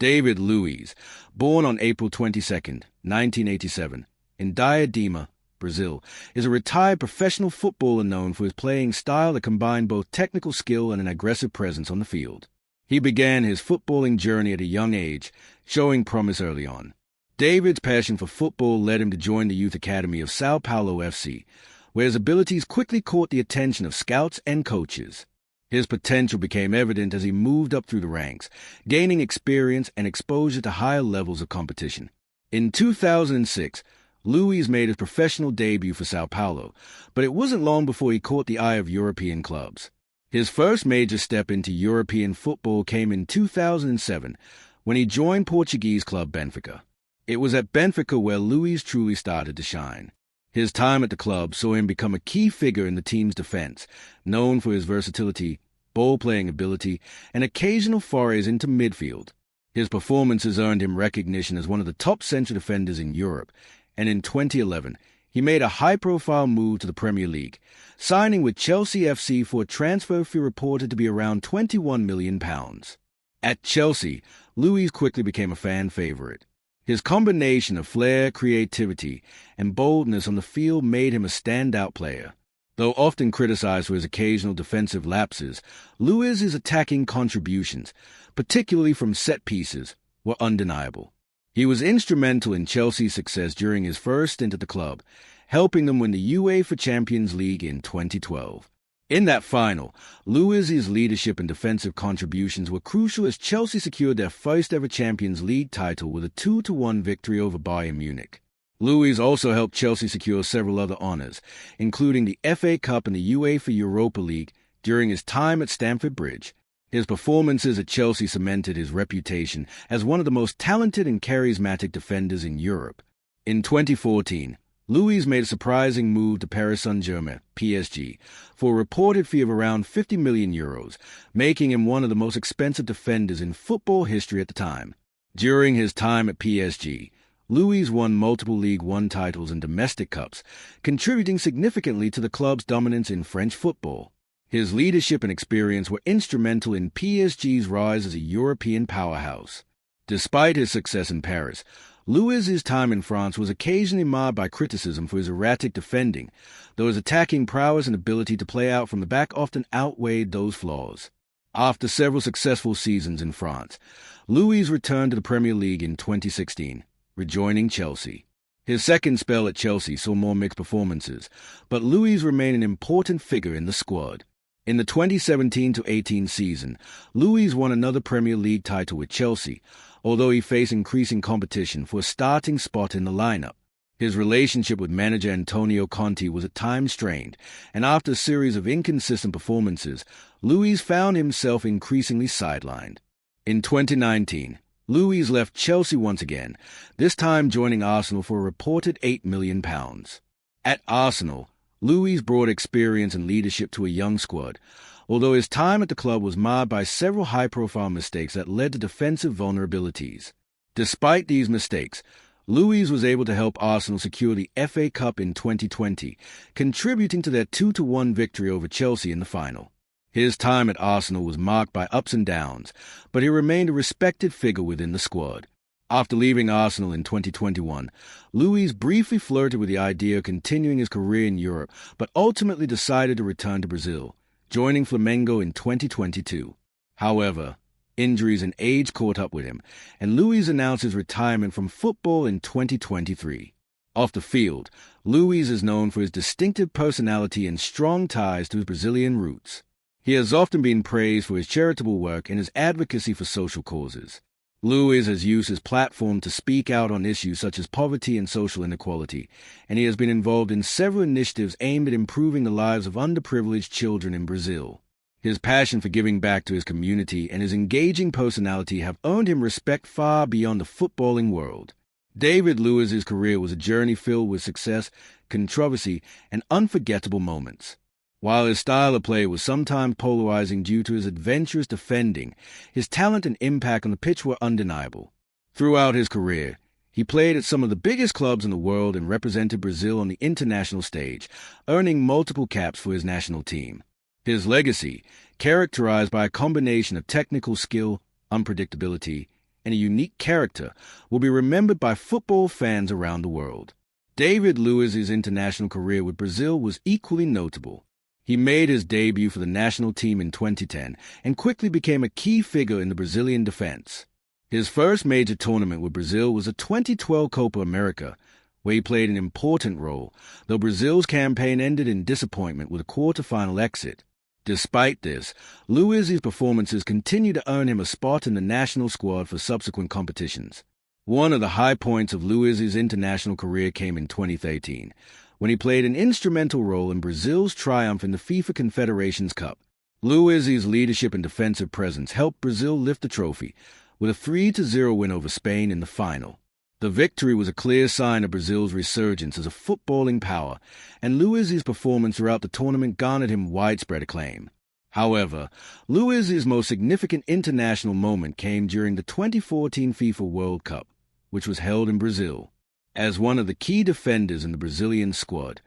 David Luiz, born on April 22, 1987, in Diadema, Brazil, is a retired professional footballer known for his playing style that combined both technical skill and an aggressive presence on the field. He began his footballing journey at a young age, showing promise early on. David's passion for football led him to join the youth academy of Sao Paulo FC, where his abilities quickly caught the attention of scouts and coaches. His potential became evident as he moved up through the ranks, gaining experience and exposure to higher levels of competition. In 2006, Luiz made his professional debut for Sao Paulo, but it wasn't long before he caught the eye of European clubs. His first major step into European football came in 2007, when he joined Portuguese club Benfica. It was at Benfica where Luiz truly started to shine. His time at the club saw him become a key figure in the team's defense, known for his versatility, ball-playing ability, and occasional forays into midfield. His performances earned him recognition as one of the top central defenders in Europe, and in 2011, he made a high-profile move to the Premier League, signing with Chelsea FC for a transfer fee reported to be around £21 million. At Chelsea, Luiz quickly became a fan favorite. His combination of flair, creativity, and boldness on the field made him a standout player. Though often criticized for his occasional defensive lapses, Luiz's attacking contributions, particularly from set pieces, were undeniable. He was instrumental in Chelsea's success during his first stint at the club, helping them win the UEFA Champions League in 2012. In that final, Luiz's leadership and defensive contributions were crucial as Chelsea secured their first-ever Champions League title with a 2-1 victory over Bayern Munich. Luiz also helped Chelsea secure several other honors, including the FA Cup and the UEFA Europa League during his time at Stamford Bridge. His performances at Chelsea cemented his reputation as one of the most talented and charismatic defenders in Europe. In 2014, Luiz made a surprising move to Paris Saint-Germain, PSG, for a reported fee of around €50 million, making him one of the most expensive defenders in football history at the time. During his time at PSG, Luiz won multiple League One titles and domestic cups, contributing significantly to the club's dominance in French football. His leadership and experience were instrumental in PSG's rise as a European powerhouse. Despite his success in Paris, Luiz's time in France was occasionally marred by criticism for his erratic defending, though his attacking prowess and ability to play out from the back often outweighed those flaws. After several successful seasons in France, Luiz returned to the Premier League in 2016, rejoining Chelsea. His second spell at Chelsea saw more mixed performances, but Luiz remained an important figure in the squad. In the 2017-18 season, Luiz won another Premier League title with Chelsea, although he faced increasing competition for a starting spot in the lineup. His relationship with manager Antonio Conte was at times strained, and after a series of inconsistent performances, Luiz found himself increasingly sidelined. In 2019, Luiz left Chelsea once again, this time joining Arsenal for a reported £8 million. At Arsenal, Luiz brought experience and leadership to a young squad, although his time at the club was marred by several high-profile mistakes that led to defensive vulnerabilities. Despite these mistakes, Luiz was able to help Arsenal secure the FA Cup in 2020, contributing to their 2-1 victory over Chelsea in the final. His time at Arsenal was marked by ups and downs, but he remained a respected figure within the squad. After leaving Arsenal in 2021, Luiz briefly flirted with the idea of continuing his career in Europe, but ultimately decided to return to Brazil, joining Flamengo in 2022. However, injuries and age caught up with him, and Luiz announced his retirement from football in 2023. Off the field, Luiz is known for his distinctive personality and strong ties to his Brazilian roots. He has often been praised for his charitable work and his advocacy for social causes. Luiz has used his platform to speak out on issues such as poverty and social inequality, and he has been involved in several initiatives aimed at improving the lives of underprivileged children in Brazil. His passion for giving back to his community and his engaging personality have earned him respect far beyond the footballing world. David Luiz's career was a journey filled with success, controversy, and unforgettable moments. While his style of play was sometimes polarizing due to his adventurous defending, his talent and impact on the pitch were undeniable. Throughout his career, he played at some of the biggest clubs in the world and represented Brazil on the international stage, earning multiple caps for his national team. His legacy, characterized by a combination of technical skill, unpredictability, and a unique character, will be remembered by football fans around the world. David Luiz's international career with Brazil was equally notable. He made his debut for the national team in 2010 and quickly became a key figure in the Brazilian defense. His first major tournament with Brazil was the 2012 Copa America, where he played an important role, though Brazil's campaign ended in disappointment with a quarter-final exit. Despite this, Luiz's performances continued to earn him a spot in the national squad for subsequent competitions. One of the high points of Luiz's international career came in 2013, when he played an instrumental role in Brazil's triumph in the FIFA Confederations Cup. Luiz's leadership and defensive presence helped Brazil lift the trophy, with a 3-0 win over Spain in the final. The victory was a clear sign of Brazil's resurgence as a footballing power, and Luiz's performance throughout the tournament garnered him widespread acclaim. However, Luiz's most significant international moment came during the 2014 FIFA World Cup, which was held in Brazil. As one of the key defenders in the Brazilian squad,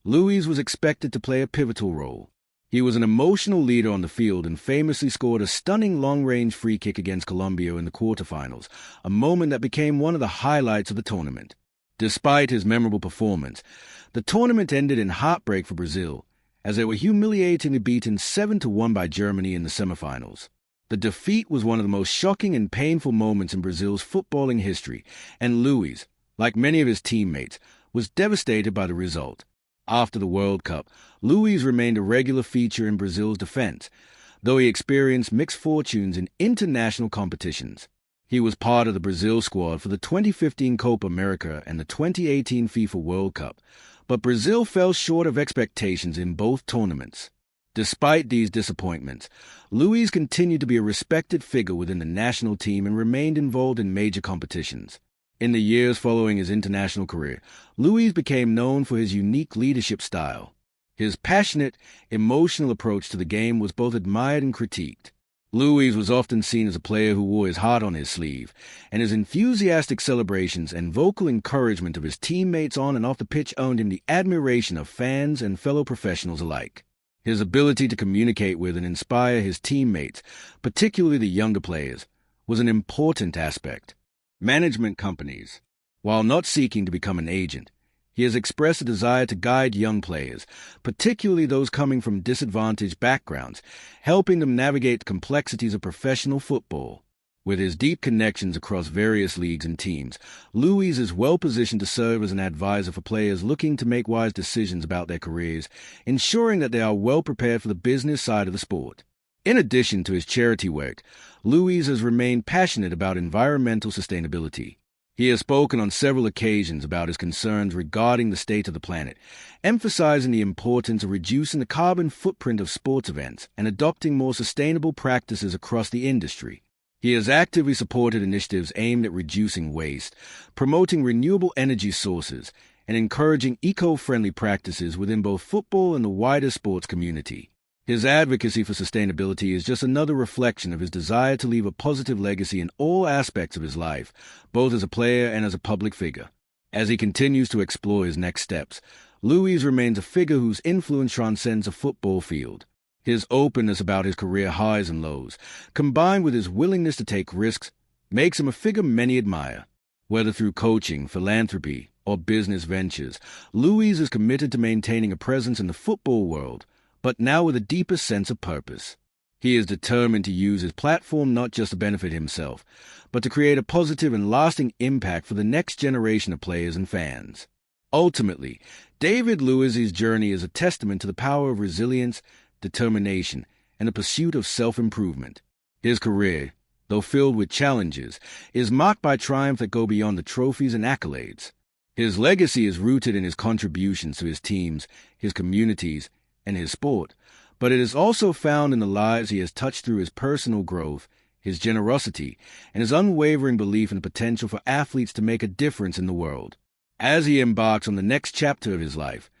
Luiz was expected to play a pivotal role. He was an emotional leader on the field and famously scored a stunning long-range free kick against Colombia in the quarterfinals, a moment that became one of the highlights of the tournament. Despite his memorable performance, the tournament ended in heartbreak for Brazil, as they were humiliatingly beaten 7-1 by Germany in the semifinals. The defeat was one of the most shocking and painful moments in Brazil's footballing history, and Luiz, like many of his teammates, was devastated by the result. After the World Cup, Luiz remained a regular feature in Brazil's defense, though he experienced mixed fortunes in international competitions. He was part of the Brazil squad for the 2015 Copa America and the 2018 FIFA World Cup, but Brazil fell short of expectations in both tournaments. Despite these disappointments, Luiz continued to be a respected figure within the national team and remained involved in major competitions. In the years following his international career, Luiz became known for his unique leadership style. His passionate, emotional approach to the game was both admired and critiqued. Luiz was often seen as a player who wore his heart on his sleeve, and his enthusiastic celebrations and vocal encouragement of his teammates on and off the pitch earned him the admiration of fans and fellow professionals alike. His ability to communicate with and inspire his teammates, particularly the younger players, was an important aspect. Management companies. While not seeking to become an agent, he has expressed a desire to guide young players, particularly those coming from disadvantaged backgrounds, helping them navigate the complexities of professional football. With his deep connections across various leagues and teams, Luiz is well positioned to serve as an advisor for players looking to make wise decisions about their careers, ensuring that they are well prepared for the business side of the sport. In addition to his charity work, Luiz has remained passionate about environmental sustainability. He has spoken on several occasions about his concerns regarding the state of the planet, emphasizing the importance of reducing the carbon footprint of sports events and adopting more sustainable practices across the industry. He has actively supported initiatives aimed at reducing waste, promoting renewable energy sources, and encouraging eco-friendly practices within both football and the wider sports community. His advocacy for sustainability is just another reflection of his desire to leave a positive legacy in all aspects of his life, both as a player and as a public figure. As he continues to explore his next steps, Luiz remains a figure whose influence transcends a football field. His openness about his career highs and lows, combined with his willingness to take risks, makes him a figure many admire. Whether through coaching, philanthropy, or business ventures, Luiz is committed to maintaining a presence in the football world, but now with a deeper sense of purpose. He is determined to use his platform not just to benefit himself, but to create a positive and lasting impact for the next generation of players and fans. Ultimately, David Luiz's journey is a testament to the power of resilience, determination, and the pursuit of self-improvement. His career, though filled with challenges, is marked by triumph that go beyond the trophies and accolades. His legacy is rooted in his contributions to his teams, his communities, and his sport, but it is also found in the lives he has touched through his personal growth, his generosity, and his unwavering belief in the potential for athletes to make a difference in the world. As he embarks on the next chapter of his life,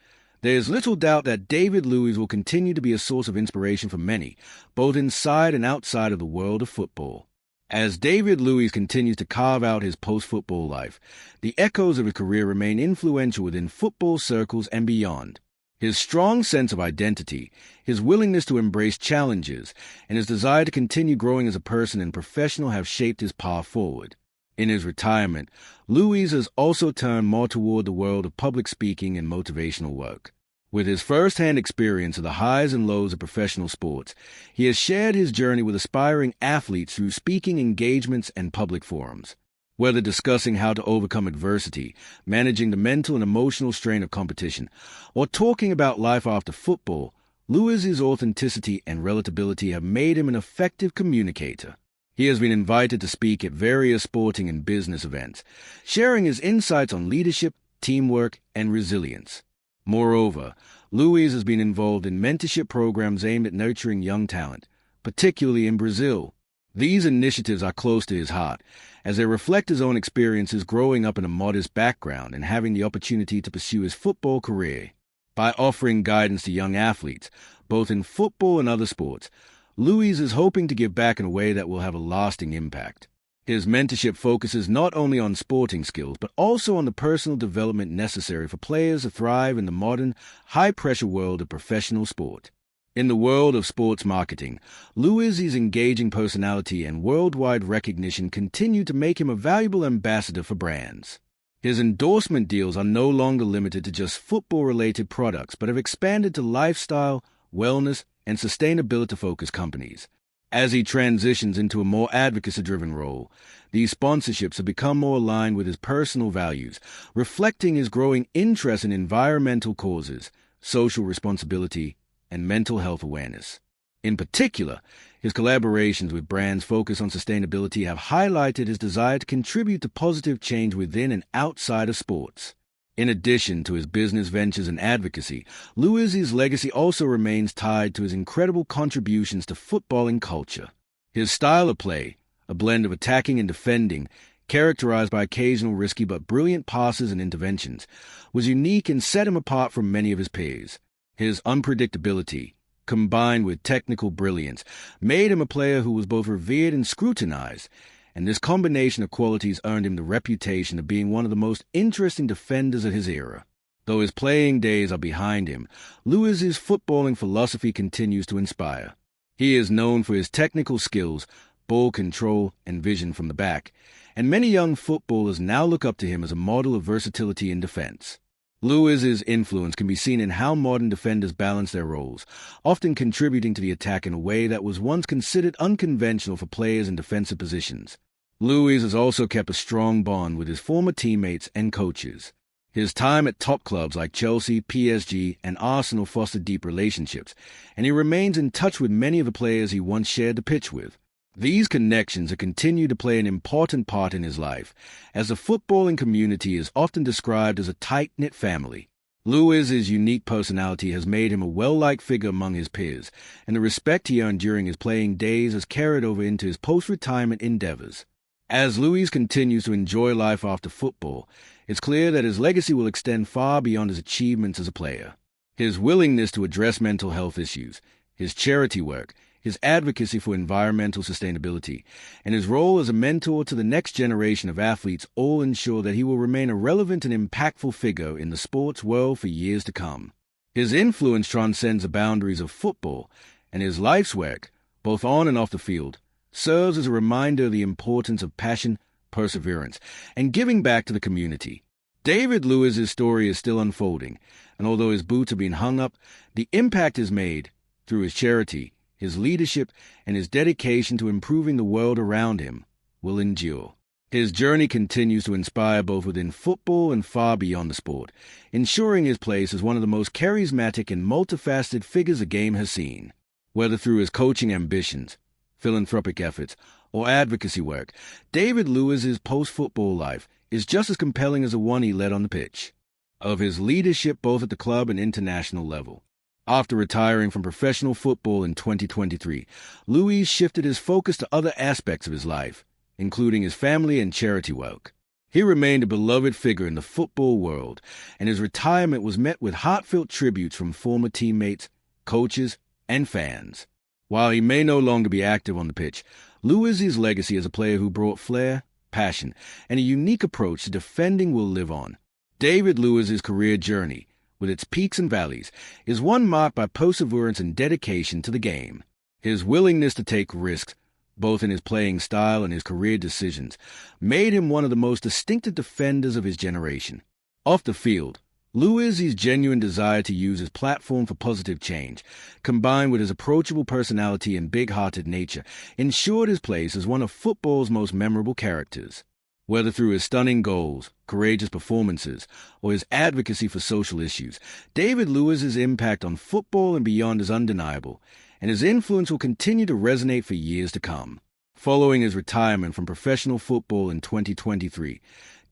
there is little doubt that David Luiz will continue to be a source of inspiration for many, both inside and outside of the world of football. As David Luiz continues to carve out his post-football life, the echoes of his career remain influential within football circles and beyond. His strong sense of identity, his willingness to embrace challenges, and his desire to continue growing as a person and professional have shaped his path forward. In his retirement, Luiz has also turned more toward the world of public speaking and motivational work. With his first-hand experience of the highs and lows of professional sports, he has shared his journey with aspiring athletes through speaking engagements and public forums. Whether discussing how to overcome adversity, managing the mental and emotional strain of competition, or talking about life after football, Luiz's authenticity and relatability have made him an effective communicator. He has been invited to speak at various sporting and business events, sharing his insights on leadership, teamwork, and resilience. Moreover, Luiz has been involved in mentorship programs aimed at nurturing young talent, particularly in Brazil. These initiatives are close to his heart, as they reflect his own experiences growing up in a modest background and having the opportunity to pursue his football career. By offering guidance to young athletes, both in football and other sports, Luiz is hoping to give back in a way that will have a lasting impact. His mentorship focuses not only on sporting skills, but also on the personal development necessary for players to thrive in the modern, high-pressure world of professional sport. In the world of sports marketing, Luiz's engaging personality and worldwide recognition continue to make him a valuable ambassador for brands. His endorsement deals are no longer limited to just football-related products, but have expanded to lifestyle, wellness, and sustainability-focused companies. As he transitions into a more advocacy-driven role, these sponsorships have become more aligned with his personal values, reflecting his growing interest in environmental causes, social responsibility, and mental health awareness. In particular, his collaborations with brands focused on sustainability have highlighted his desire to contribute to positive change within and outside of sports. In addition to his business ventures and advocacy, Luiz's legacy also remains tied to his incredible contributions to footballing culture. His style of play, a blend of attacking and defending, characterized by occasional risky but brilliant passes and interventions, was unique and set him apart from many of his peers. His unpredictability, combined with technical brilliance, made him a player who was both revered and scrutinized, and this combination of qualities earned him the reputation of being one of the most interesting defenders of his era. Though his playing days are behind him, Luiz's footballing philosophy continues to inspire. He is known for his technical skills, ball control, and vision from the back, and many young footballers now look up to him as a model of versatility in defense. Luiz's influence can be seen in how modern defenders balance their roles, often contributing to the attack in a way that was once considered unconventional for players in defensive positions. Luiz has also kept a strong bond with his former teammates and coaches. His time at top clubs like Chelsea, PSG, and Arsenal fostered deep relationships, and he remains in touch with many of the players he once shared the pitch with. These connections have continued to play an important part in his life, as the footballing community is often described as a tight-knit family. Luiz's unique personality has made him a well-liked figure among his peers, and the respect he earned during his playing days has carried over into his post-retirement endeavors. As Luiz continues to enjoy life after football, it's clear that his legacy will extend far beyond his achievements as a player. His willingness to address mental health issues, his charity work, his advocacy for environmental sustainability, and his role as a mentor to the next generation of athletes all ensure that he will remain a relevant and impactful figure in the sports world for years to come. His influence transcends the boundaries of football, and his life's work, both on and off the field, serves as a reminder of the importance of passion, perseverance, and giving back to the community. David Luiz's story is still unfolding, and although his boots have been hung up, the impact is made through his charity, his leadership, and his dedication to improving the world around him will endure. His journey continues to inspire both within football and far beyond the sport, ensuring his place as one of the most charismatic and multifaceted figures the game has seen. Whether through his coaching ambitions, philanthropic efforts, or advocacy work, David Luiz's post-football life is just as compelling as the one he led on the pitch. Of his leadership both at the club and international level. After retiring from professional football in 2023, Luiz shifted his focus to other aspects of his life, including his family and charity work. He remained a beloved figure in the football world, and his retirement was met with heartfelt tributes from former teammates, coaches, and fans. While he may no longer be active on the pitch, Luiz's legacy as a player who brought flair, passion, and a unique approach to defending will live on. David Luiz's career journey, with its peaks and valleys, is one marked by perseverance and dedication to the game. His willingness to take risks, both in his playing style and his career decisions, made him one of the most distinctive defenders of his generation. Off the field, Luiz's genuine desire to use his platform for positive change, combined with his approachable personality and big-hearted nature, ensured his place as one of football's most memorable characters. Whether through his stunning goals, courageous performances, or his advocacy for social issues, David Luiz's impact on football and beyond is undeniable, and his influence will continue to resonate for years to come. Following his retirement from professional football in 2023,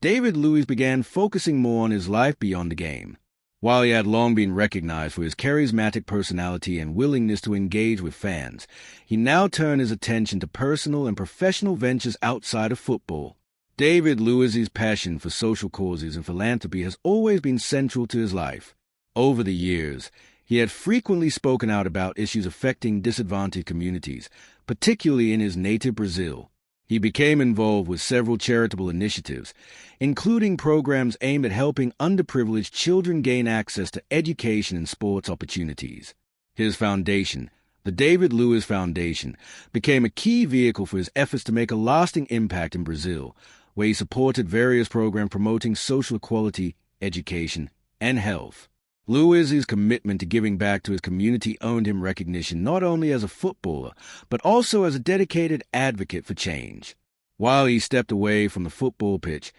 David Luiz began focusing more on his life beyond the game. While he had long been recognized for his charismatic personality and willingness to engage with fans, he now turned his attention to personal and professional ventures outside of football. David Luiz's passion for social causes and philanthropy has always been central to his life. Over the years, he had frequently spoken out about issues affecting disadvantaged communities, particularly in his native Brazil. He became involved with several charitable initiatives, including programs aimed at helping underprivileged children gain access to education and sports opportunities. His foundation, the David Luiz Foundation, became a key vehicle for his efforts to make a lasting impact in Brazil, where he supported various programs promoting social equality, education, and health. Luiz's commitment to giving back to his community earned him recognition not only as a footballer, but also as a dedicated advocate for change. While he stepped away from the football pitch,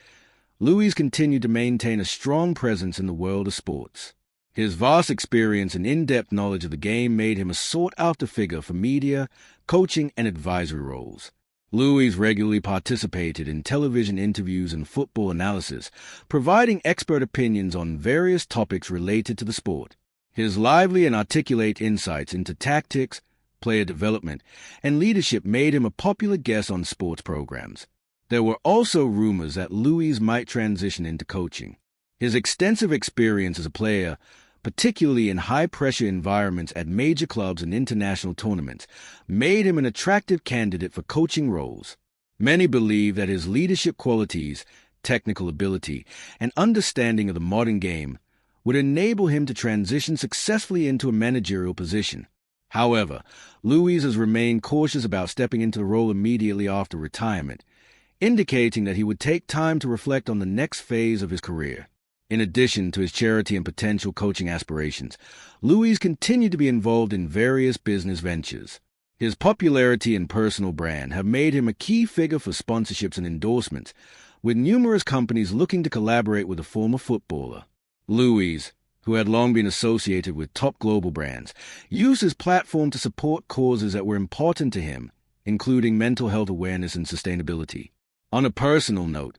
Luiz continued to maintain a strong presence in the world of sports. His vast experience and in-depth knowledge of the game made him a sought-after figure for media, coaching, and advisory roles. Luiz regularly participated in television interviews and football analysis, providing expert opinions on various topics related to the sport. His lively and articulate insights into tactics, player development, and leadership made him a popular guest on sports programs. There were also rumors that Luiz might transition into coaching. His extensive experience as a player, particularly in high-pressure environments at major clubs and international tournaments, made him an attractive candidate for coaching roles. Many believe that his leadership qualities, technical ability, and understanding of the modern game would enable him to transition successfully into a managerial position. However, Luiz has remained cautious about stepping into the role immediately after retirement, indicating that he would take time to reflect on the next phase of his career. In addition to his charity and potential coaching aspirations, Luiz continued to be involved in various business ventures. His popularity and personal brand have made him a key figure for sponsorships and endorsements, with numerous companies looking to collaborate with a former footballer. Luiz, who had long been associated with top global brands, used his platform to support causes that were important to him, including mental health awareness and sustainability. On a personal note,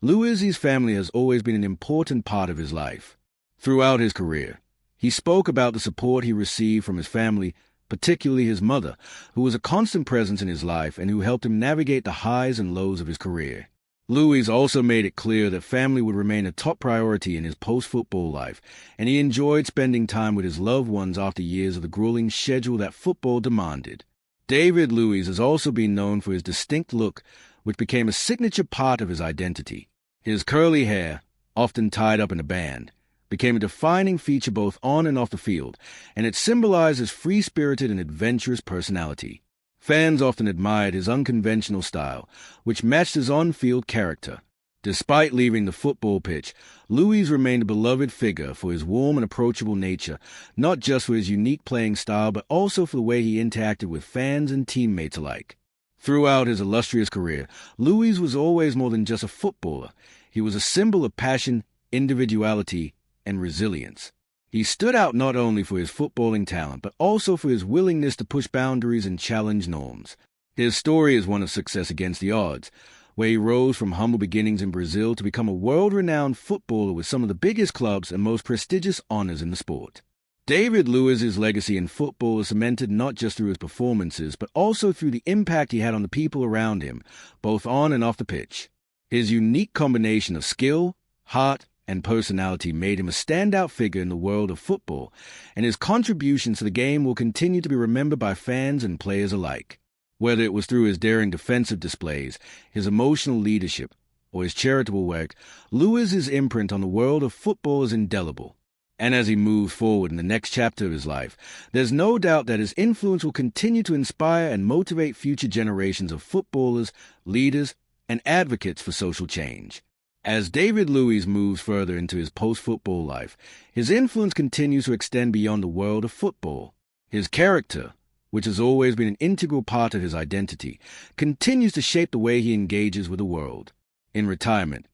Luiz's family has always been an important part of his life. Throughout his career, he spoke about the support he received from his family, particularly his mother, who was a constant presence in his life and who helped him navigate the highs and lows of his career. Luiz also made it clear that family would remain a top priority in his post-football life, and he enjoyed spending time with his loved ones after years of the grueling schedule that football demanded. David Luiz has also been known for his distinct look, which became a signature part of his identity. His curly hair, often tied up in a band, became a defining feature both on and off the field, and it symbolized his free-spirited and adventurous personality. Fans often admired his unconventional style, which matched his on-field character. Despite leaving the football pitch, Luiz remained a beloved figure for his warm and approachable nature, not just for his unique playing style, but also for the way he interacted with fans and teammates alike. Throughout his illustrious career, Luiz was always more than just a footballer. He was a symbol of passion, individuality, and resilience. He stood out not only for his footballing talent, but also for his willingness to push boundaries and challenge norms. His story is one of success against the odds, where he rose from humble beginnings in Brazil to become a world-renowned footballer with some of the biggest clubs and most prestigious honors in the sport. David Luiz's legacy in football is cemented not just through his performances, but also through the impact he had on the people around him, both on and off the pitch. His unique combination of skill, heart, and personality made him a standout figure in the world of football, and his contributions to the game will continue to be remembered by fans and players alike. Whether it was through his daring defensive displays, his emotional leadership, or his charitable work, Luiz's imprint on the world of football is indelible. And as he moves forward in the next chapter of his life, there's no doubt that his influence will continue to inspire and motivate future generations of footballers, leaders, and advocates for social change. As David Luiz moves further into his post-football life, his influence continues to extend beyond the world of football. His character, which has always been an integral part of his identity, continues to shape the way he engages with the world. In retirement,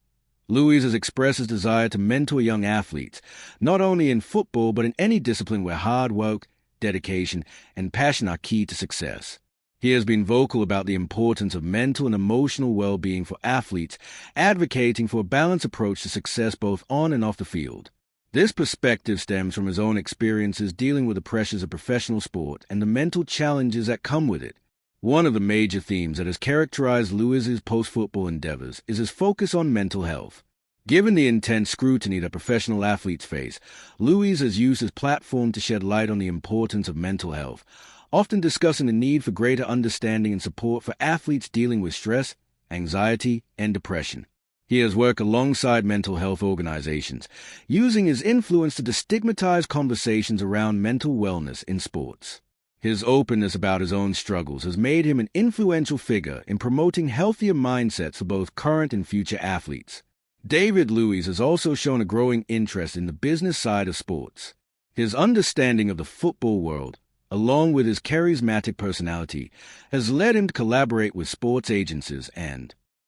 Luiz has expressed his desire to mentor young athletes, not only in football but in any discipline where hard work, dedication, and passion are key to success. He has been vocal about the importance of mental and emotional well-being for athletes, advocating for a balanced approach to success both on and off the field. This perspective stems from his own experiences dealing with the pressures of professional sport and the mental challenges that come with it. One of the major themes that has characterized Luiz's post-football endeavors is his focus on mental health. Given the intense scrutiny that professional athletes face, Luiz has used his platform to shed light on the importance of mental health, often discussing the need for greater understanding and support for athletes dealing with stress, anxiety, and depression. He has worked alongside mental health organizations, using his influence to destigmatize conversations around mental wellness in sports. His openness about his own struggles has made him an influential figure in promoting healthier mindsets for both current and future athletes. David Luiz has also shown a growing interest in the business side of sports. His understanding of the football world, along with his charismatic personality, has led him to collaborate with sports agencies and